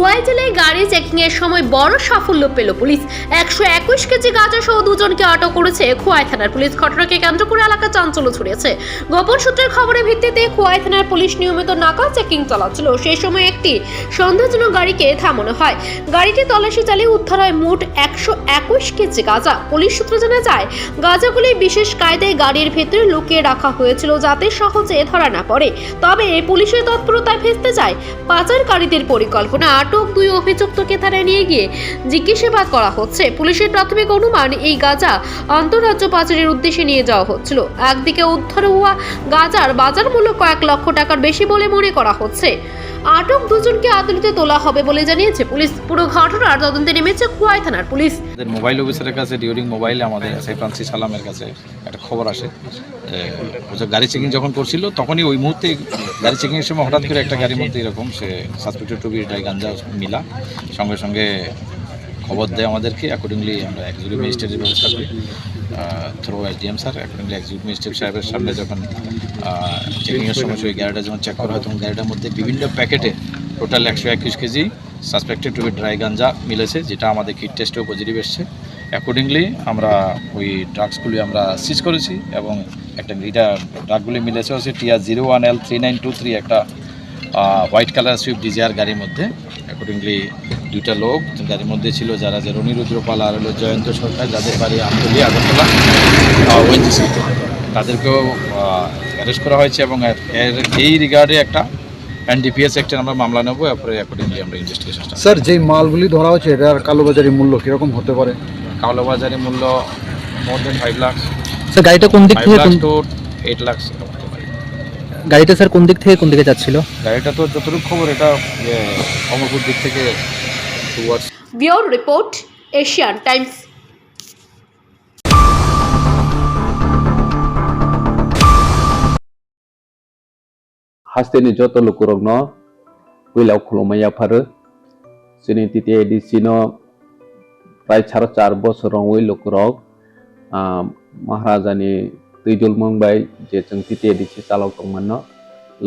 খোয়াই জেলায় গাড়ি চেকিং এর সময় বড় সাফল্য পেল পুলিশ। 121 কেজি গাঁজা সহ দুজনকে আটক করেছে খোয়াই থানার পুলিশ। ঘটনাকে কেন্দ্র করে এলাকা চাঞ্চল্য ছড়িয়েছে। গোপন সূত্রের খবরের ভিত্তিতে খোয়াই থানার পুলিশ নিয়মিত নাকা চেকিং চালাচ্ছিল। সেই সময় একটি সন্দেহজনক গাড়িকে থামানো হয়। গাড়িটি তল্লাশি চালিয়ে উদ্ধার হয় মোট 121 কেজি গাঁজা। পুলিশ সূত্রে জানা যায়, গাঁজাগুলি বিশেষ কায়দায় গাড়ির ভেতরে লুকিয়ে রাখা হয়েছিল যাতে সহজে ধরা না পড়ে। তবে পুলিশের তৎপরতায় ভেস্তে যায় পাচারকারীদের পরিকল্পনা। আটক 2 অভিযুক্তকে থানায় নিয়ে গিয়ে জিজ্ঞাসাবাদ করা হচ্ছে। পুলিশের প্রাথমিক অনুমান, এই গাঁজা আন্তঃরাজ্য পাচারের উদ্দেশ্যে নিয়ে যাওয়া হচ্ছিল। একদিকে উদ্ধার হওয়া গাঁজার বাজার মূল্য কয়েক লক্ষ টাকার বেশি বলে মনে করা হচ্ছে। আটক দুজনকে আদালতে তোলা হবে বলে জানিয়েছে পুলিশ। পুরো ঘটনার তদন্তে নেমেছে খোয়াই থানার পুলিশ। মোবাইল অফিসারের কাছে ডিউরিং মোবাইলে আমাদের এসআই ফ্রান্সিস সালামের কাছে একটা খবর আসে যে গাড়ি চেকিং যখন করছিল তখনই ওই মুহূর্তে গাড়ি চেকিংয়ের সময় হঠাৎ করে একটা গাড়ির মধ্যে এরকম সে সাসপেক্টেড টু বি ড্রাই গাঞ্জা মিলা সঙ্গে সঙ্গে খবর দেয় আমাদেরকে। অ্যাকর্ডিংলি আমরা এক্সিকিউটিভ ম্যাজিস্ট্রেটের ব্যবস্থা করি through SDM sir. Accordingly executive magistrate সাহেবের সামনে যখন চেকিংয়ের সময় ওই গাড়িটা যখন চেক করা হয় তখন গাড়িটার মধ্যে বিভিন্ন প্যাকেটে total 121 KG suspected to be dry ganja মিলেছে, যেটা আমাদের কিট টেস্টেও পজিটিভ এসছে। অ্যাকর্ডিংলি আমরা ওই ড্রাগসগুলি আমরা সিজ করেছি এবং একটা এটা ড্রাগগুলি মিলেছে হচ্ছে TR01L3923 একটা হোয়াইট কালার সুইফট ডিজায়ার গাড়ির মধ্যে। অ্যাকর্ডিংলি 2টা লোক গাড়ির মধ্যে ছিল, যারা যে রনিরুদ্রপাল আর হলো জয়ন্ত সরকার, যাদের বাড়ি আমতলী আগরতলা ওএনজিসি, তাদেরকেও অ্যারেস্ট করা হয়েছে এবং এই রিগার্ডে একটা এনডিপিএস অ্যাক্টের আমরা মামলা নেব। এরপরে অ্যাকর্ডিংলি আমরা ইনভেস্টিগেশন। স্যার, যেই মালগুলি ধরা হচ্ছে এটার কালোবাজারি মূল্য কীরকম হতে পারে? কালোবাজারি মূল্য মোর দেন 5 লাখ। স্যার, গাড়িটা কোন দিক থেকে 8 লাখ হতে পারে। গাড়িটা স্যার কোন দিক থেকে কোন দিকে যাচ্ছিল? গাড়িটা তো যতটুকু খবর এটা অমরপুর দিক থেকে towards. Bureau report, Asian Times. Hasteni joto lukurogno wilau khulumaya pharu sini titi edisino prai 4 bosorong wi lukurog maharajani tuijul mongbai je jeng titi edisi chalok tongmano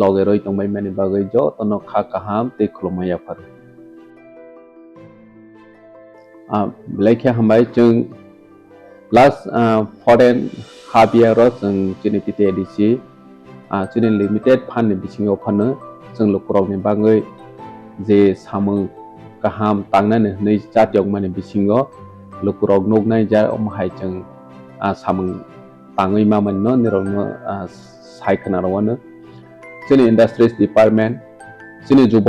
loge roi tongbai mani bagai jo tono kha kaham tei khulumaya pharu blaikha hambai jeng last foreign habia ro jeng sini titi edisi sini limited fan bisingo phano jeng lukurogni bagai je samung kaham tangnane nei jatiok mani bisingo lukurog nognai ja omhai jeng samung tangui mamanno nirogno saikana rawano sini industries department sini jubo